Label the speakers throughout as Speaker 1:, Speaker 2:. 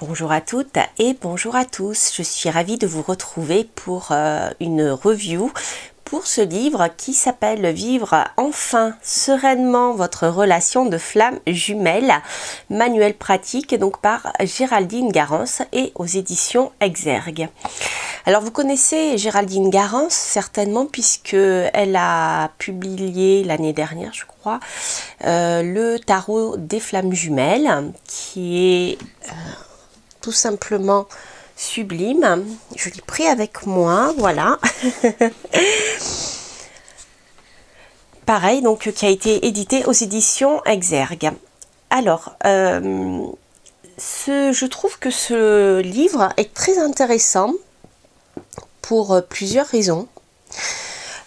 Speaker 1: Bonjour à toutes et bonjour à tous. Je suis ravie de vous retrouver pour une review pour ce livre qui s'appelle Vivre enfin sereinement votre relation de flamme jumelle, manuel pratique donc par Géraldine Garance et aux éditions Exergue. Alors vous connaissez Géraldine Garance certainement puisque elle a publié l'année dernière je crois le tarot des flammes jumelles qui est tout simplement sublime. Je l'ai pris avec moi, voilà. Pareil, donc qui a été édité aux éditions Exergue. Alors, je trouve que ce livre est très intéressant pour plusieurs raisons.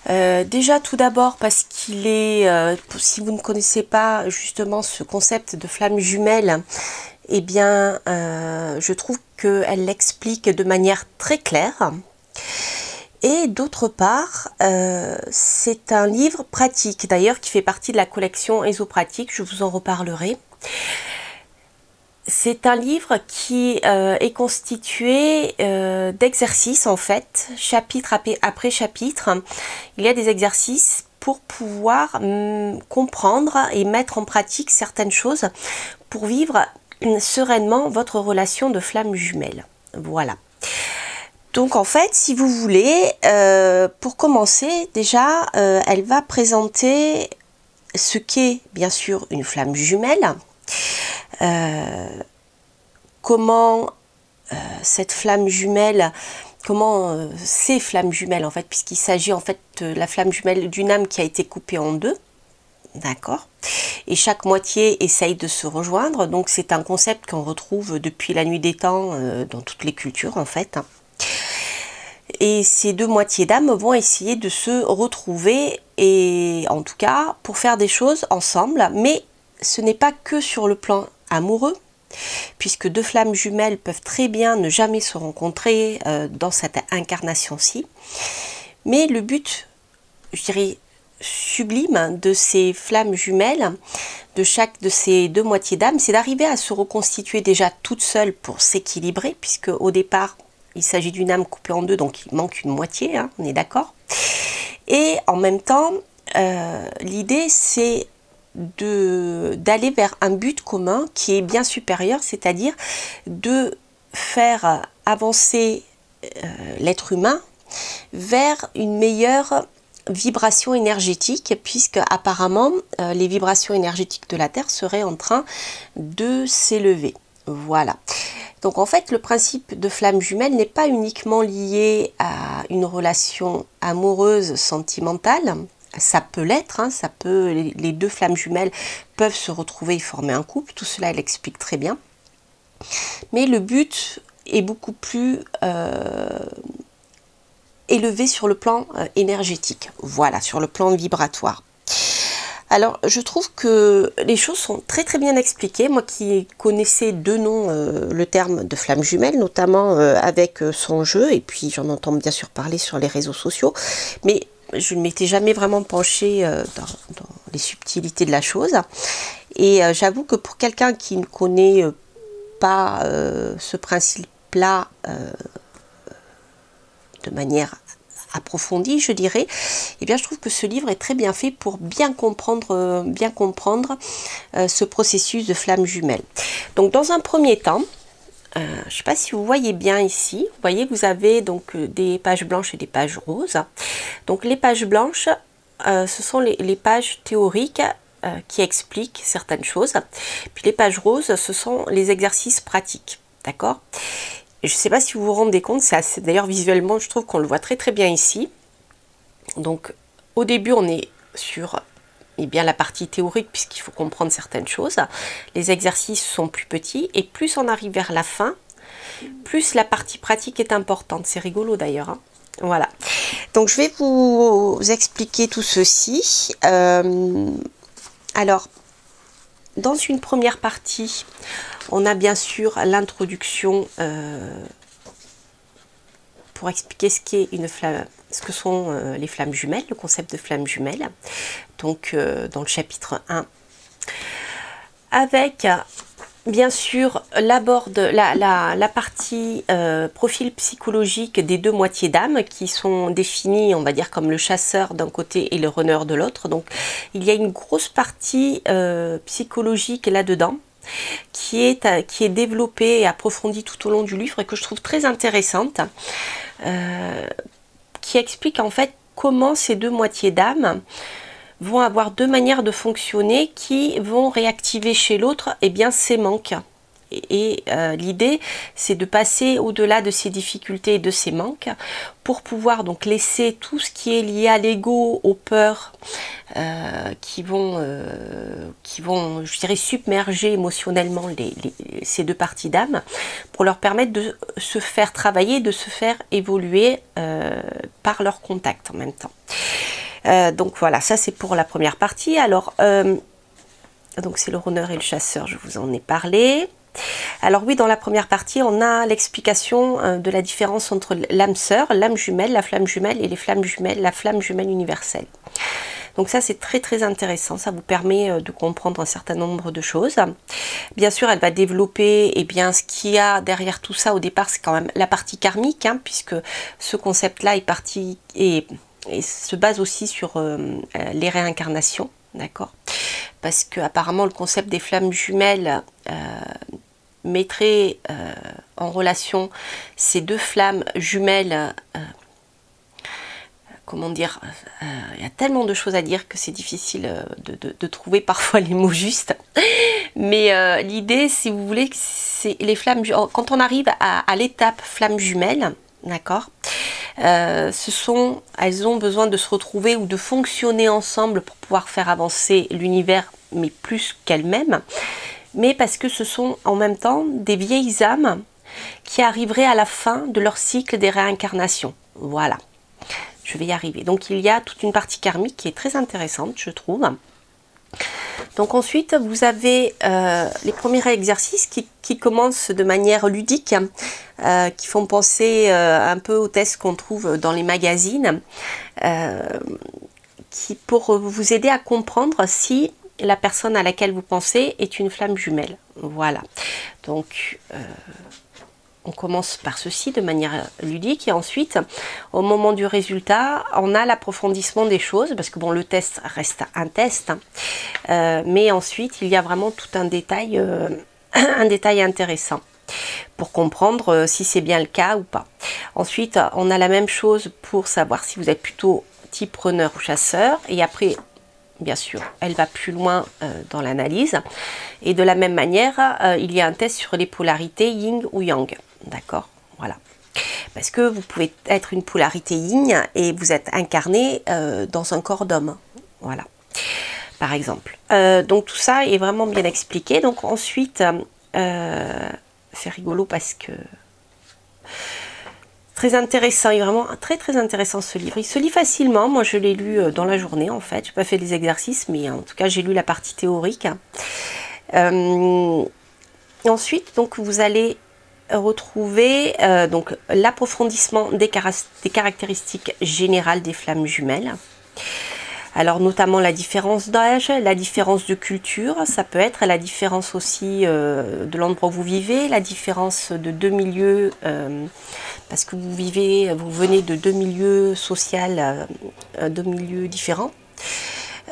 Speaker 1: Déjà tout d'abord parce qu'il est, si vous ne connaissez pas justement ce concept de flamme jumelle, eh bien je trouve qu'elle l'explique de manière très claire. Et d'autre part, c'est un livre pratique, d'ailleurs qui fait partie de la collection Esopratique, je vous en reparlerai. C'est un livre qui est constitué d'exercices en fait, chapitre après chapitre. Il y a des exercices pour pouvoir comprendre et mettre en pratique certaines choses pour vivre sereinement votre relation de flamme jumelle. Voilà. Donc en fait, si vous voulez, pour commencer, déjà, elle va présenter ce qu'est bien sûr une flamme jumelle. Comment cette flamme jumelle, comment ces flammes jumelles en fait, puisqu'il s'agit en fait de la flamme jumelle d'une âme qui a été coupée en deux, d'accord, et chaque moitié essaye de se rejoindre, donc c'est un concept qu'on retrouve depuis la nuit des temps dans toutes les cultures en fait. Et ces deux moitiés d'âme vont essayer de se retrouver, et en tout cas pour faire des choses ensemble, mais ce n'est pas que sur le plan amoureux, puisque deux flammes jumelles peuvent très bien ne jamais se rencontrer dans cette incarnation-ci. Mais le but, je dirais, sublime de ces flammes jumelles, de chaque de ces deux moitiés d'âme, c'est d'arriver à se reconstituer déjà toute seule pour s'équilibrer, puisque au départ, il s'agit d'une âme coupée en deux, donc il manque une moitié, hein, on est d'accord. Et en même temps, l'idée c'est d'aller vers un but commun qui est bien supérieur, c'est-à-dire de faire avancer l'être humain vers une meilleure vibration énergétique, puisque apparemment les vibrations énergétiques de la Terre seraient en train de s'élever. Voilà. Donc en fait, le principe de flamme jumelle n'est pas uniquement lié à une relation amoureuse, sentimentale. Ça peut l'être, hein, ça peut, les deux flammes jumelles peuvent se retrouver et former un couple, tout cela elle explique très bien. Mais le but est beaucoup plus élevé sur le plan énergétique, voilà, sur le plan vibratoire. Alors je trouve que les choses sont très très bien expliquées, moi qui connaissais de nom le terme de flamme jumelle, notamment avec son jeu, et puis j'en entends bien sûr parler sur les réseaux sociaux, mais je ne m'étais jamais vraiment penchée dans les subtilités de la chose. Et j'avoue que pour quelqu'un qui ne connaît pas ce principe-là de manière approfondie, je dirais, eh bien je trouve que ce livre est très bien fait pour bien comprendre ce processus de flamme jumelle. Donc dans un premier temps, je ne sais pas si vous voyez bien ici, vous voyez vous avez donc des pages blanches et des pages roses. Donc les pages blanches, ce sont les pages théoriques qui expliquent certaines choses. Puis les pages roses, ce sont les exercices pratiques, d'accord? Je ne sais pas si vous vous rendez compte, c'est assez, d'ailleurs visuellement je trouve qu'on le voit très très bien ici. Donc au début on est sur bien la partie théorique puisqu'il faut comprendre certaines choses. Les exercices sont plus petits et plus on arrive vers la fin, plus la partie pratique est importante. C'est rigolo d'ailleurs, hein. Voilà. Donc je vais vous expliquer tout ceci. Alors, dans une première partie, on a bien sûr l'introduction pour expliquer ce qu'est une flamme, ce que sont les flammes jumelles, le concept de flamme jumelle. Donc dans le chapitre 1, avec bien sûr, l'aborde la partie profil psychologique des deux moitiés d'âme qui sont définies, on va dire, comme le chasseur d'un côté et le runner de l'autre. Donc, il y a une grosse partie psychologique là-dedans qui est développée et approfondie tout au long du livre et que je trouve très intéressante, qui explique en fait comment ces deux moitiés d'âme vont avoir deux manières de fonctionner qui vont réactiver chez l'autre ses manques. Et l'idée, c'est de passer au-delà de ces difficultés et de ces manques pour pouvoir donc laisser tout ce qui est lié à l'ego, aux peurs, qui vont, je dirais, submerger émotionnellement ces deux parties d'âme, pour leur permettre de se faire travailler, de se faire évoluer par leur contact en même temps. Donc voilà, ça c'est pour la première partie. Alors, donc c'est le runner et le chasseur, je vous en ai parlé. Alors oui, dans la première partie, on a l'explication de la différence entre l'âme sœur, l'âme jumelle, la flamme jumelle et les flammes jumelles, la flamme jumelle universelle. Donc ça c'est très très intéressant, ça vous permet de comprendre un certain nombre de choses. Bien sûr, elle va développer ce qu'il y a derrière tout ça. Au départ, c'est quand même la partie karmique, puisque ce concept-là et se base aussi sur les réincarnations, d'accord? Parce que apparemment le concept des flammes jumelles mettrait en relation ces deux flammes jumelles. Comment dire, il y a tellement de choses à dire que c'est difficile de trouver parfois les mots justes. Mais l'idée, si vous voulez, c'est les flammes. Quand on arrive à l'étape flamme jumelle, d'accord, elles ont besoin de se retrouver ou de fonctionner ensemble pour pouvoir faire avancer l'univers, mais plus qu'elles-mêmes. Mais parce que ce sont en même temps des vieilles âmes qui arriveraient à la fin de leur cycle des réincarnations. Voilà, je vais y arriver. Donc il y a toute une partie karmique qui est très intéressante, je trouve. Donc ensuite, vous avez les premiers exercices qui commencent de manière ludique, qui font penser un peu aux tests qu'on trouve dans les magazines, pour vous aider à comprendre si la personne à laquelle vous pensez est une flamme jumelle. Voilà. Donc, on commence par ceci de manière ludique et ensuite, au moment du résultat, on a l'approfondissement des choses parce que bon, le test reste un test, mais ensuite, il y a vraiment tout un détail intéressant pour comprendre si c'est bien le cas ou pas. Ensuite, on a la même chose pour savoir si vous êtes plutôt type runner ou chasseur et après, bien sûr, elle va plus loin dans l'analyse. Et de la même manière, il y a un test sur les polarités yin ou yang. D'accord, voilà. Parce que vous pouvez être une polarité yin et vous êtes incarné dans un corps d'homme. Voilà, par exemple. Donc tout ça est vraiment bien expliqué. Donc ensuite, c'est rigolo parce que... Très intéressant, il est vraiment très très intéressant ce livre. Il se lit facilement, moi je l'ai lu dans la journée en fait. Je n'ai pas fait des exercices, mais en tout cas j'ai lu la partie théorique. Ensuite, donc vous allez retrouver l'approfondissement des caractéristiques générales des flammes jumelles. Alors notamment la différence d'âge, la différence de culture, ça peut être la différence aussi de l'endroit où vous vivez, la différence de deux milieux, parce que vous venez de deux milieux sociaux, deux milieux différents.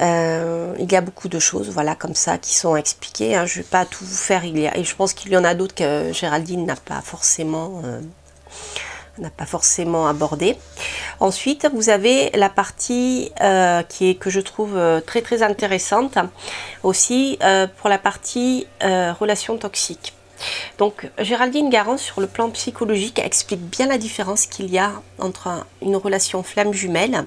Speaker 1: Il y a beaucoup de choses, voilà, comme ça, qui sont expliquées. Je ne vais pas tout vous faire, et je pense qu'il y en a d'autres que Géraldine n'a pas forcément abordé. Ensuite, vous avez la partie que je trouve très très intéressante aussi pour la partie relations toxiques. Donc Géraldine Garance, sur le plan psychologique, explique bien la différence qu'il y a entre une relation flamme jumelle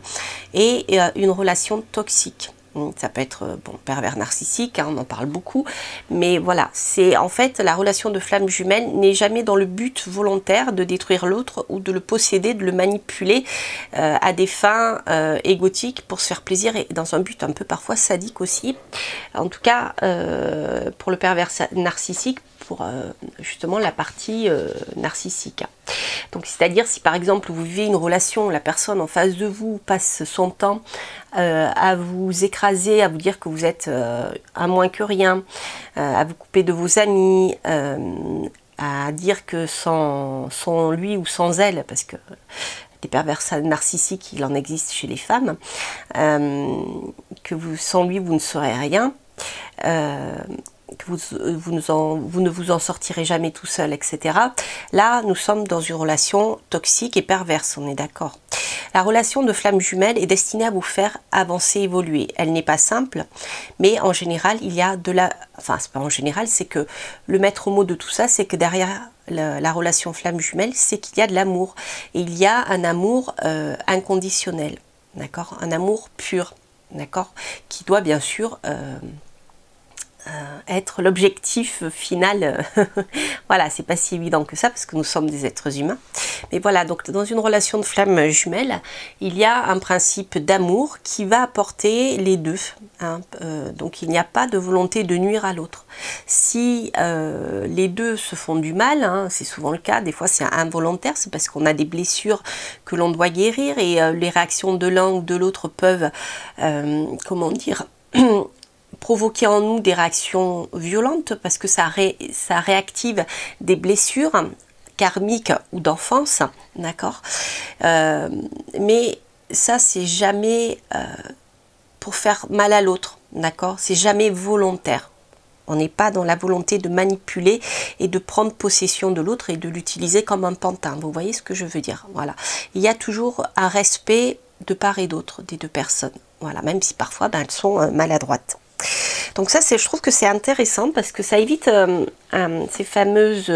Speaker 1: et une relation toxique. Ça peut être pervers narcissique, on en parle beaucoup, mais voilà, c'est en fait la relation de flamme jumelle n'est jamais dans le but volontaire de détruire l'autre ou de le posséder, de le manipuler à des fins égotiques pour se faire plaisir et dans un but un peu parfois sadique aussi. En tout cas, pour le pervers narcissique, pour justement la partie narcissique. Donc c'est-à-dire si par exemple vous vivez une relation, la personne en face de vous passe son temps à vous écraser, à vous dire que vous êtes à moins que rien, à vous couper de vos amis, à dire que sans lui ou sans elle, parce que des pervers narcissiques, il en existe chez les femmes, que sans lui vous ne serez rien, que vous ne vous en sortirez jamais tout seul, etc. Là, nous sommes dans une relation toxique et perverse, on est d'accord. La relation de flamme jumelle est destinée à vous faire avancer, évoluer. Elle n'est pas simple, mais en général, il y a de la... Enfin, c'est pas en général, c'est que le maître mot de tout ça, c'est que derrière la relation flamme jumelle, c'est qu'il y a de l'amour. Et il y a un amour inconditionnel, d'accord? Un amour pur, d'accord? Qui doit bien sûr... être l'objectif final. Voilà, c'est pas si évident que ça parce que nous sommes des êtres humains. Mais voilà, donc dans une relation de flamme jumelle, il y a un principe d'amour qui va apporter les deux. Hein. Donc il n'y a pas de volonté de nuire à l'autre. Si les deux se font du mal, hein, c'est souvent le cas, des fois c'est involontaire, c'est parce qu'on a des blessures que l'on doit guérir et les réactions de l'un ou de l'autre peuvent, comment dire, provoquer en nous des réactions violentes parce que ça réactive des blessures karmiques ou d'enfance, d'accord, mais ça c'est jamais pour faire mal à l'autre, d'accord, c'est jamais volontaire. On n'est pas dans la volonté de manipuler et de prendre possession de l'autre et de l'utiliser comme un pantin, vous voyez ce que je veux dire, voilà. Il y a toujours un respect de part et d'autre des deux personnes, voilà, même si parfois elles sont maladroites. Donc ça, je trouve que c'est intéressant parce que ça évite ces fameuses,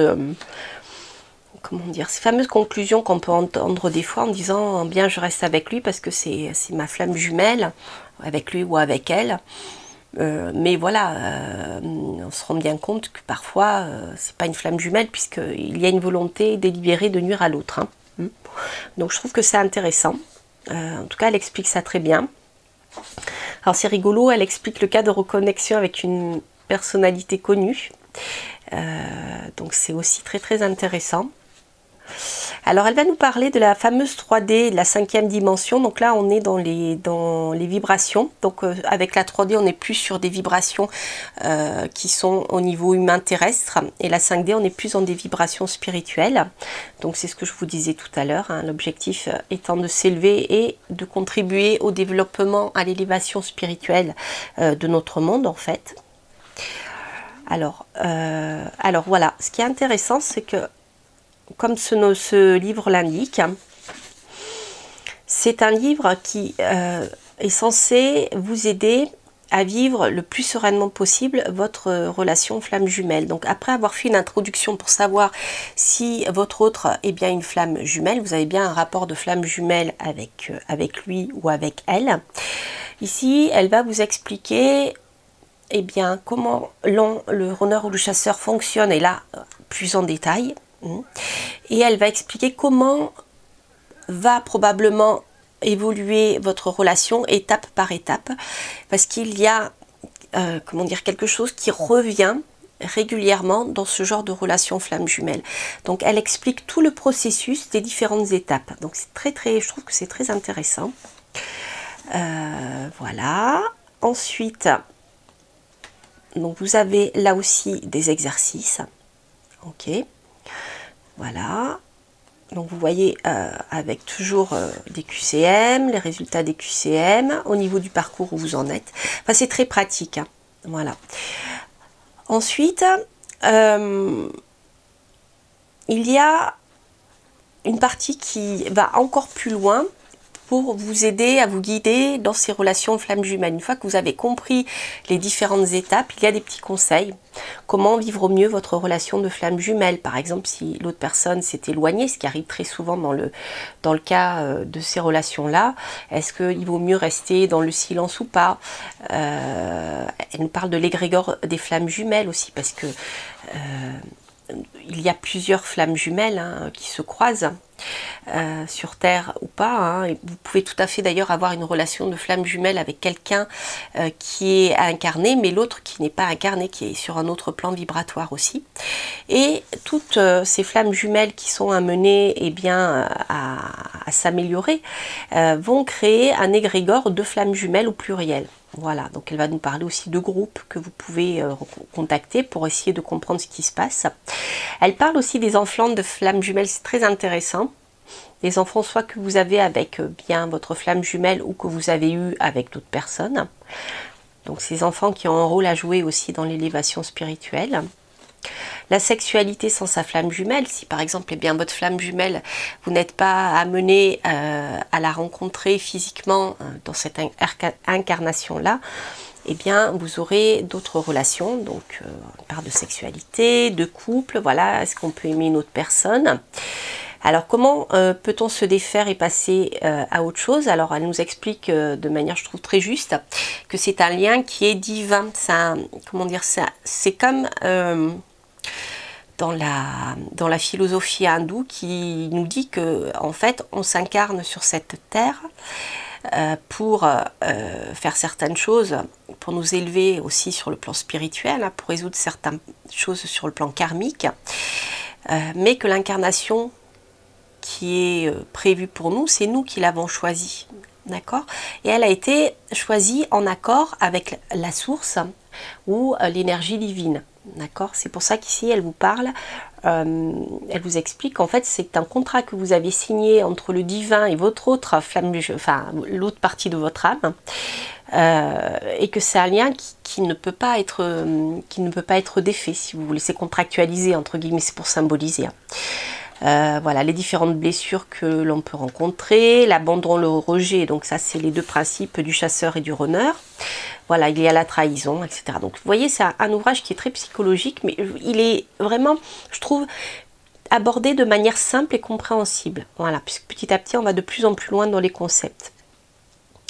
Speaker 1: comment dire, ces fameuses conclusions qu'on peut entendre des fois en disant bien je reste avec lui parce que c'est ma flamme jumelle, avec lui ou avec elle. Mais voilà, on se rend bien compte que parfois c'est pas une flamme jumelle puisqu'il y a une volonté délibérée de nuire à l'autre. Hein. Donc je trouve que c'est intéressant. En tout cas, elle explique ça très bien. Alors c'est rigolo, elle explique le cas de reconnexion avec une personnalité connue. Donc c'est aussi très très intéressant. Alors elle va nous parler de la fameuse 3D, de la 5e dimension. Donc là on est dans les vibrations. Donc avec la 3D on est plus sur des vibrations qui sont au niveau humain terrestre. Et la 5D on est plus dans des vibrations spirituelles. Donc c'est ce que je vous disais tout à l'heure. Hein, l'objectif étant de s'élever et de contribuer au développement, à l'élévation spirituelle de notre monde en fait. Alors voilà, ce qui est intéressant c'est que comme ce livre l'indique, c'est un livre qui est censé vous aider à vivre le plus sereinement possible votre relation flamme jumelle. Donc après avoir fait une introduction pour savoir si votre autre est bien une flamme jumelle, vous avez bien un rapport de flamme jumelle avec lui ou avec elle. Ici, elle va vous expliquer bien, comment le runner ou le chasseur fonctionne, et là, plus en détail. Et elle va expliquer comment va probablement évoluer votre relation étape par étape, parce qu'il y a comment dire, quelque chose qui revient régulièrement dans ce genre de relation flamme jumelle. Donc elle explique tout le processus des différentes étapes. Donc c'est je trouve que c'est très intéressant. Voilà. Ensuite, donc vous avez là aussi des exercices. Ok. Voilà, donc vous voyez avec toujours des QCM, les résultats des QCM, au niveau du parcours où vous en êtes. Enfin, c'est très pratique, hein. Voilà. Ensuite, il y a une partie qui va encore plus loin pour vous aider à vous guider dans ces relations flamme jumelle. Une fois que vous avez compris les différentes étapes, il y a des petits conseils. Comment vivre au mieux votre relation de flamme jumelle. Par exemple, si l'autre personne s'est éloignée, ce qui arrive très souvent dans le cas de ces relations-là, est-ce qu'il vaut mieux rester dans le silence ou pas? Elle nous parle de l'égrégore des flammes jumelles aussi, parce que il y a plusieurs flammes jumelles hein, qui se croisent sur Terre ou pas. Hein. Et vous pouvez tout à fait d'ailleurs avoir une relation de flamme jumelle avec quelqu'un qui est incarné, mais l'autre qui n'est pas incarné, qui est sur un autre plan vibratoire aussi. Et toutes ces flammes jumelles qui sont amenées eh bien, à s'améliorer vont créer un égrégore de flammes jumelles au pluriel. Voilà, donc elle va nous parler aussi de groupes que vous pouvez contacter pour essayer de comprendre ce qui se passe. Elle parle aussi des enfants de flammes jumelles, c'est très intéressant. Les enfants soit que vous avez avec bien votre flamme jumelle ou que vous avez eu avec d'autres personnes. Donc ces enfants qui ont un rôle à jouer aussi dans l'élévation spirituelle. La sexualité sans sa flamme jumelle, si par exemple eh bien, votre flamme jumelle, vous n'êtes pas amené à la rencontrer physiquement dans cette incarnation-là, eh bien vous aurez d'autres relations, donc on parle de sexualité, de couple, voilà, est-ce qu'on peut aimer une autre personne? Alors comment peut-on se défaire et passer à autre chose? Alors elle nous explique de manière je trouve très juste que c'est un lien qui est divin, ça, comment dire ça, c'est comme dans la philosophie hindoue qui nous dit que en fait on s'incarne sur cette terre pour faire certaines choses, pour nous élever aussi sur le plan spirituel, hein, pour résoudre certaines choses sur le plan karmique, mais que l'incarnation qui est prévue pour nous, c'est nous qui l'avons choisie, d'accord? Et elle a été choisie en accord avec la source ou l'énergie divine. D'accord, c'est pour ça qu'ici elle vous parle, elle vous explique qu'en fait c'est un contrat que vous avez signé entre le divin et votre autre flamme, enfin l'autre partie de votre âme, et que c'est un lien qui ne peut pas être défait, si vous voulez, c'est contractualisé entre guillemets, c'est pour symboliser. Voilà, les différentes blessures que l'on peut rencontrer, l'abandon, le rejet, donc ça c'est les deux principes du chasseur et du runner. Voilà, il y a la trahison, etc. Donc vous voyez, c'est un ouvrage qui est très psychologique, mais il est vraiment, je trouve, abordé de manière simple et compréhensible. Voilà, puisque petit à petit, on va de plus en plus loin dans les concepts.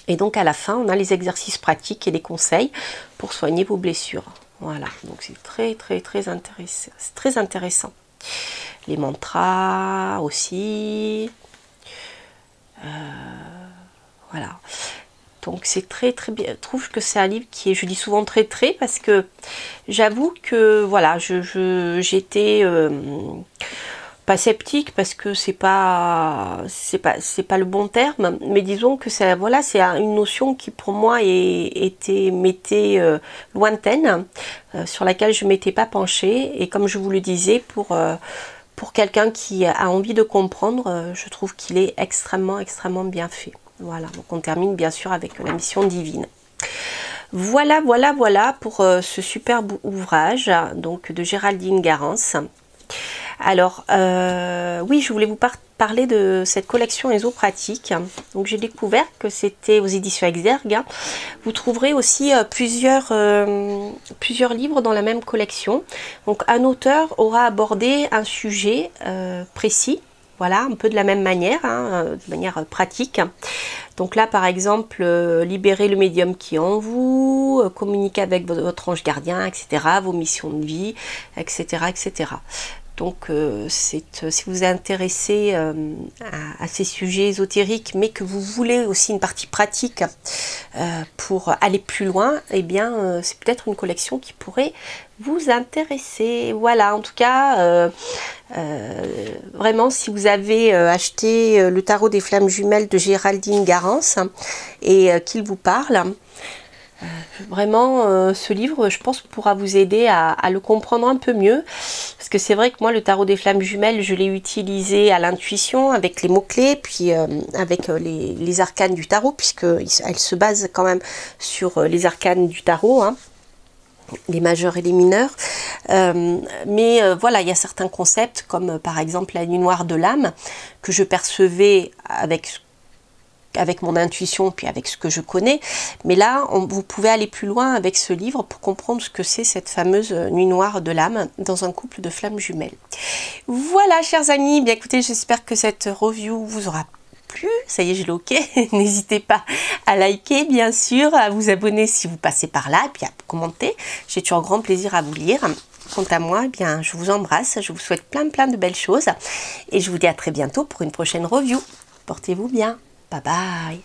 Speaker 1: Et donc à la fin, on a les exercices pratiques et les conseils pour soigner vos blessures. Voilà, donc c'est très intéressant. C'est très intéressant. Les mantras aussi. Voilà. Donc c'est très bien. Je trouve que c'est un livre qui est, je dis souvent très parce que j'avoue que voilà, j'étais pas sceptique parce que c'est pas le bon terme, mais disons que c'est voilà, c'est une notion qui pour moi m'était lointaine, sur laquelle je m'étais pas penchée, et comme je vous le disais, pour quelqu'un qui a envie de comprendre, je trouve qu'il est extrêmement bien fait. Voilà, donc on termine bien sûr avec la mission divine. Voilà pour ce superbe ouvrage donc de Géraldine Garance. Alors, oui, je voulais vous parler de cette collection Ésothératique. Donc j'ai découvert que c'était aux éditions Exergue. Vous trouverez aussi plusieurs livres dans la même collection. Donc un auteur aura abordé un sujet précis. Voilà, un peu de la même manière, hein, de manière pratique. Donc là, par exemple, libérer le médium qui est en vous, communiquer avec votre ange gardien, etc., vos missions de vie, etc., etc. Donc, si vous êtes intéressé à ces sujets ésotériques, mais que vous voulez aussi une partie pratique pour aller plus loin, eh bien, c'est peut-être une collection qui pourrait vous intéresser. Voilà, en tout cas, vraiment, si vous avez acheté le tarot des flammes jumelles de Géraldine Garance et qu'il vous parle, vraiment, ce livre, je pense, pourra vous aider à le comprendre un peu mieux. Parce que c'est vrai que moi, le tarot des flammes jumelles, je l'ai utilisé à l'intuition, avec les mots-clés, puis avec les arcanes du tarot, puisqu'elle se base quand même sur les arcanes du tarot, hein, les majeurs et les mineurs. Mais voilà, il y a certains concepts, comme par exemple la nuit noire de l'âme, que je percevais avec mon intuition, puis avec ce que je connais. Mais là, vous pouvez aller plus loin avec ce livre pour comprendre ce que c'est cette fameuse nuit noire de l'âme dans un couple de flammes jumelles. Voilà, chers amis, bien écoutez, j'espère que cette review vous aura plu. Ça y est, je l'ai ok. N'hésitez pas à liker, bien sûr, à vous abonner si vous passez par là, et puis à commenter. J'ai toujours grand plaisir à vous lire. Quant à moi, eh bien, je vous embrasse, je vous souhaite plein de belles choses et je vous dis à très bientôt pour une prochaine review. Portez-vous bien. Bye bye.